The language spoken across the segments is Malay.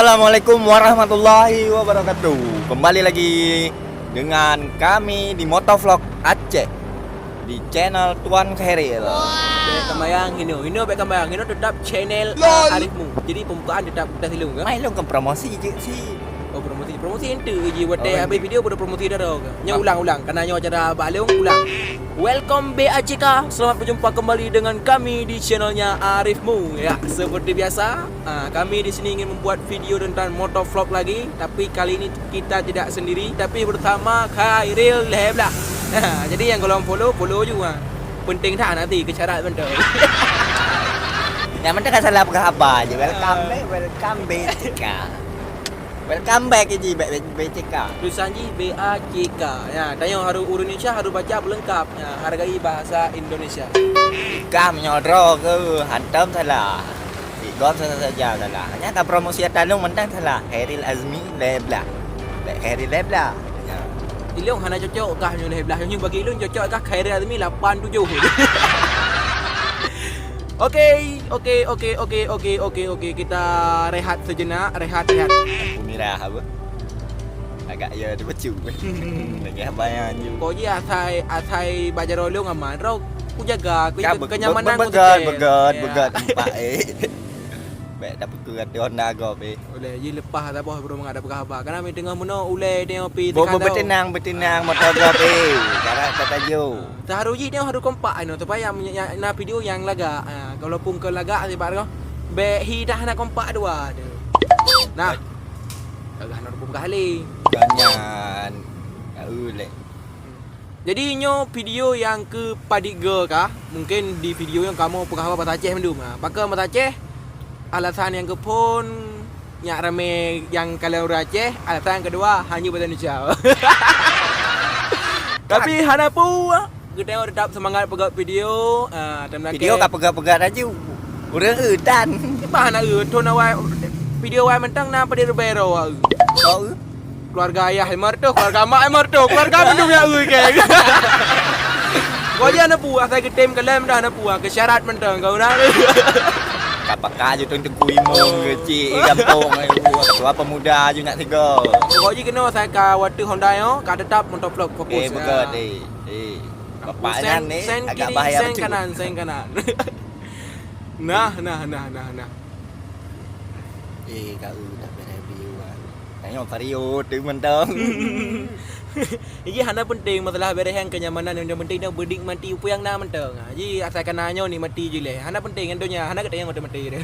Assalamualaikum warahmatullahi wabarakatuh. Kembali lagi dengan kami di Motovlog Aceh di channel Tuan Khairil. Baik kambayang Hino baik kambayang Hino tetap channel Arifmu. Jadi pembukaan tetap dah silung ke? Mai long ke promosi je si. Oh promosi ente je buat habis video pada promosi dah dah. Nya ulang karena nya cara balung ulang. Welcome BACK. Selamat berjumpa kembali dengan kami di channelnya Arifmu. Ya, seperti biasa, kami di sini ingin membuat video tentang motovlog lagi, tapi kali ini kita tidak sendiri tapi bersama Khairil Leblah. Jadi yang kalau follow juga. Penting tak nanti ke syarat betul. Yang penting kan salah apa je. Welcome BACK. Welcome back je BACK. Tulisan je BACK. Ya, tanya harus Indonesia harus baca berlengkap. Ya, hargai bahasa Indonesia. Kah menyodro ke hantam salah. Di gom saja salah. Hanya tak promosi Tanung mentang salah. Khairil Azmi Leblah. Khairil Leblah. Ilung hana cocok kah nyo Leblah. Nyo bagi ilung cocok kah Khairil Azmi 87. Oke. Kita rehat sejenak, rehat. Mirah apa? Agak ya dia becu. Lagi apa yang je. Kau je asai bajar olong aman. Rau ku jaga kenyamanan ku begat tempat Baik dapat ku kata Honda go pe. Boleh je lepas tak apa belum ada khabar. Karena mi tengah meno ulai tengok pi tekan. Bertenang motor go pe. Cara kata jo. Tahu je dia harus kompak anu supaya na video yang laga. Kalau pun ke laga si bar ko. Be hi dah nak kompak dua. Nah. Agak nak pun kali. Ganyan. Ulek. Jadi nyo video yang ke padiga kah? Mungkin di video yang kamu pengah bahasa Aceh mendum. Pakai bahasa Aceh. Alasan yang kepun nyak rame yang kalian orang Aceh. Alasan yang kedua hanya bahasa Indonesia. Tapi hana pu kita tetap semangat pegat video. Video kah pegat aja. Urang eutan. Apa hana eutun awai video awai mentang na pada rebero. Oh. Keluarga ayah mertu, keluarga mak mertu, keluarga mendum ya ke. Kau je hana pu asal ke tim kalam dah hana pu ke syarat mentang kau dah. Kapakah je tuan tegui mong kecil kampung tua pemuda je nak tiga. Kau je kena saya ka waktu Honda yo, ka tetap motovlog fokus. Begat bapak ni agak bahaya sen kanan. Nah. Kau dah review tanya Vario tu mentang. Ini hana penting masalah berehan kenyamanan yang penting dia berdik mati upu yang na mentang. Jadi asalkan nanyo ni mati je leh. Hana penting endonya, hana katanya mati dia.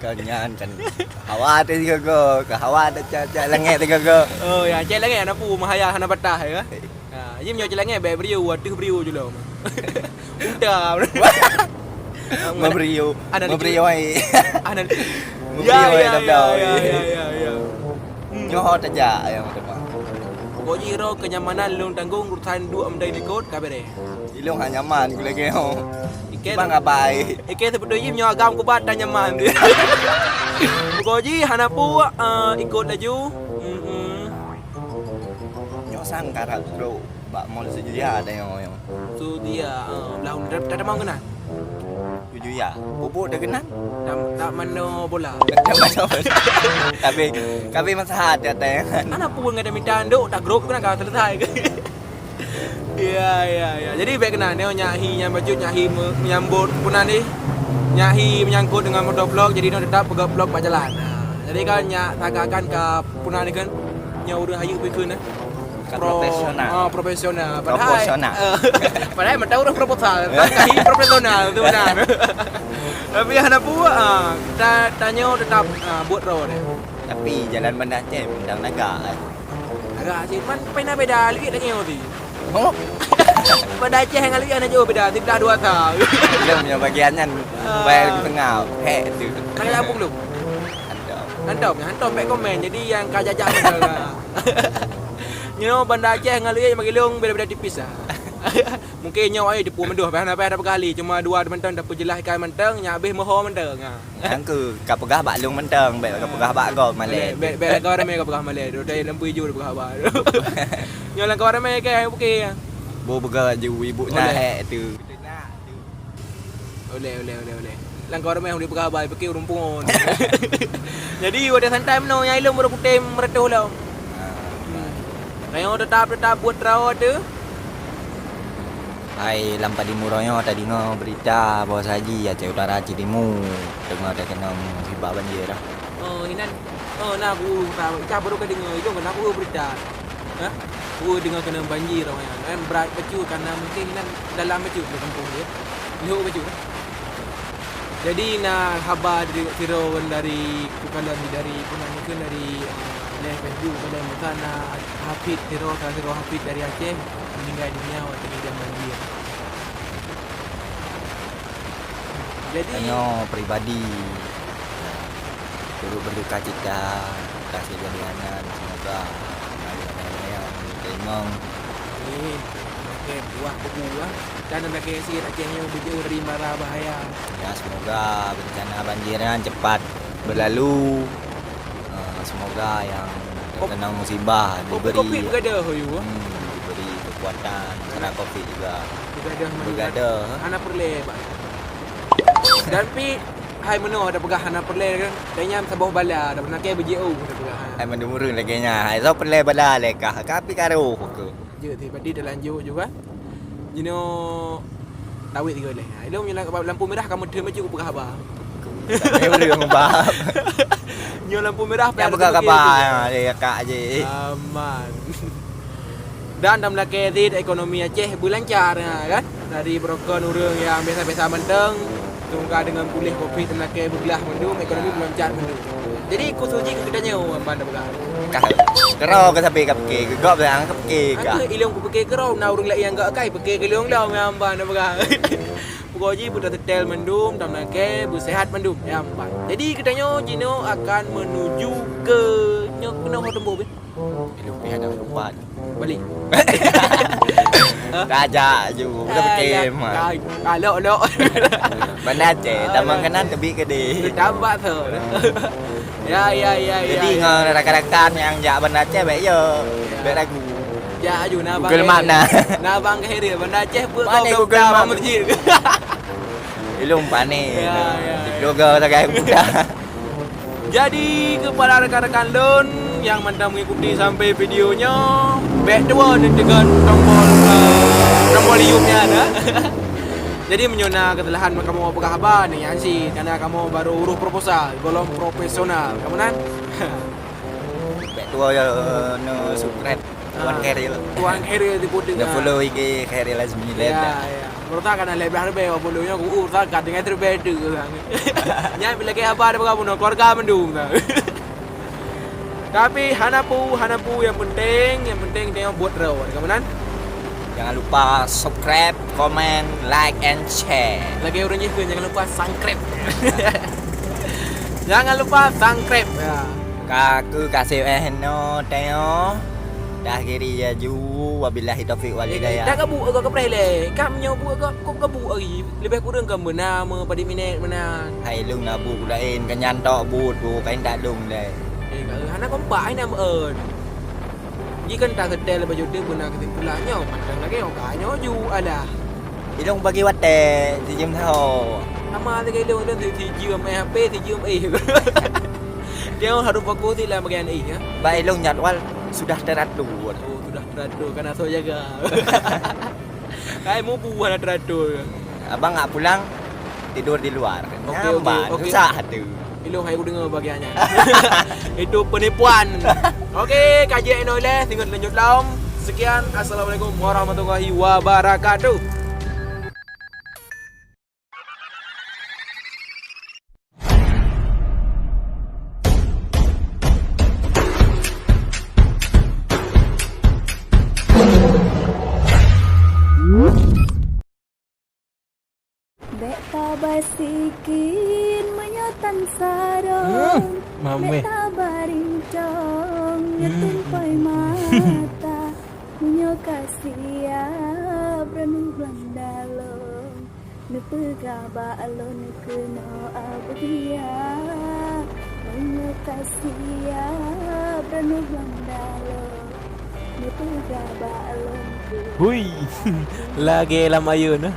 Kanyan kan. Hawa tu juga go, ke hawa ada cak langit tu go. Oh ya, cak langit hana pu mahaya hana batah ya. Jadi menyo cak langit be beriu atuh beriu je lah. Udah. Memberiu ai. Anan. Ya. Nyoh tajak yang depan. Kau jiro kenyamanan lung tanggung urusan dua amdai dikot kabere. Ilung hanya nyaman ku lagi ho. Bang abai. Ike sebetulnya menyo agam ku bat nyaman dia. Kau ji hana pu ikut laju. Nyo sang karat bro. Bak mol sejuya ada yang. Tu dia belah dah mau kena. Sejuya. Bubuk dah kena. Tak mano bola. Tapi masa ada teh. Ana pun ada minta nduk tak grup kena kau selesai ke. Ya. Jadi baik kena neo nyahi baju nyahi menyambut punan ni. Nyahi menyangkut dengan motovlog jadi dia tetap pegang vlog pak jalan. Jadi kan nyak tagakan ke punan ni kan nya urang hayu pikeun profesional. Padahal mentau urang proposal. Kahi profesional tu benar. Tapi hana buat tanya tetap buat road. Tapi jalan Banda Aceh mendang naga. Agak sih man pena beda lihat tanya tu. Oh. Banda Aceh yang lihat aja beda tidak dua tahun. Dia punya bagiannya bayar tengah. Tu. Kali abung lu. Hantam baik komen jadi yang kajajak betul. Banda Aceh yang lihat bagi long beda-beda tipis ah. Mungkin nyaw ai depu menduh apa kali cuma dua mentang dapat jelas ikan mentang nya habis moho mentang yang ke kapegah bak long mentang baik kapegah bak go malai baik kau ramai kapegah malai dari lembu hijau kapegah bak nyo lang kau ramai ke okey bo bega ju ibu nah tu oleh langkau ramai di pegawai pakai rumpun. Jadi wadah santai meno yang ilmu baru kutem meretuh lah. Kayo tetap buat rawat tu. Hai lampa di Muronyo tadi dengar berita bahwa saji Aceh Utara Citimu dengar ada kena musibah banjir dah. Oh, inan. Oh, nak aku tahu. Kita baru ke dengar itu kenapa aku berita. Ha? Aku dengar kena banjir orang yang. Berat baju karena mungkin inan dalam baju di kampung dia. Lihat baju dah. Jadi nak khabar dari kukalan dari mungkin dari Facebook pada mutana Hafid Tiro Hafid dari Aceh meninggal dunia waktu kejadian banjir. Jadi Tanya pribadi turut berduka cita kasih jadianan semoga ada yang tengok buah dan nak kasi Acehnya berjauh dari mara bahaya. ya semoga bencana banjirnya cepat berlalu. Semoga yang terkena musibah Covid bergadah diberi kekuatan kena Covid juga bergadah anak perle pak. Dan pi hai meno ada pegah anak perle kan tanya sabah bala ada pernah ke BJO ada pegah ai mendumurun lagi nya ai so perle bala lekah kapi karo ke je ti padi dah lanjut juga jino tawit tiga leh ilmu lampu merah kamu dia macam pegah abah tak boleh ngubah nyo lampu merah yang pegah kabar dia kak je aman. Dan dalam lakit ekonomi Aceh berlancar kan dari broken urang yang biasa-biasa menteng tunggu dengan pulih Covid dalam lakit bergelah mendung ekonomi berlancar mendung. Jadi kusuji kedanya amban dah begal. Kerau ke sampai ke peke gegap dah ke peke ka. Ada ilung ku peke kerau na urang lai yang gak kai peke kelong dah amban dah begal. Pokoknya budak tetel mendung dalam lakit bersehat mendung ya amban. Jadi kedanya Jino akan menuju ke nyok kena hotembo be. Ilung pihak dah lupa. Balik. Kajak je berkem. Lok. Benar je, taman kanan tebi ke de. Tambah tu. Ya. Jadi ngah rakan-rakan yang jak benar je baik je. Baik lagu. Ya aju na bang. Google Map nah. Na bang ke hari benar je pun Mana kau Google Map? masjid. Ilung panik. Ya. Logo sebagai budak. Jadi kepada rekan-rekan lon yang mantap mengikuti sampai videonya, back dua dengan tombol YouTube-nya ada. Jadi menyona kesalahan kamu apa khabar nih Yansi karena kamu baru urus proposal golong profesional. Kamu nan? Baik tua no subscribe Tuan Khairil. Tuan Khairil diputing. Dah follow IG Khairil Azmi Ya. dah. Berita kan lebih harba follow-nya aku urus kat dengan terbedu sang. Nya bila ke khabar apa kamu keluarga mendung. Tapi hanapu yang penting dia buat raw. Kamu nan? Jangan lupa subscribe, comment, like and share. Lagi orang Jepun jangan lupa subscribe. Jangan lupa subscribe ya. Kaku kasih no teo. Dah kiri ya ju wabillahi taufiq wal hidayah. Dah kabu agak kepreh le. Kam nyo bu agak kok kabu lagi. Lebih kurang kamu nama pada minit mana. Hai lung nabu lain kenyan tok but bu kain tak lung deh. Anak kompak ai nama ơn. Jika tak sedar baju dia benar kesimpulannya macam lagi orang kaya ju alah. Ilung bagi wate si jim tau. Sama lagi dia orang thì dương HP thì dương y. Dia harus fokus di dalam bagian i ya. Baik ilung jadwal sudah teratur. Oh, sudah teratur karena saya jaga. Kayak mau buat teratur. Abang nggak pulang tidur di luar. Okey. Susah tu. Ilung hai aku dengar bagiannya. Itu penipuan. Okey, kajian oleh tinggal lanjut laum. Sekian, assalamualaikum warahmatullahi wabarakatuh. Beta basikin menyotan sarong Mame. Beta barincong nyetumpai mata Menyo kasia beranu bandalong Nepega balon kena abdia Menyo kasia beranu bandalong Nepega balon Hui. Lagi lama yun.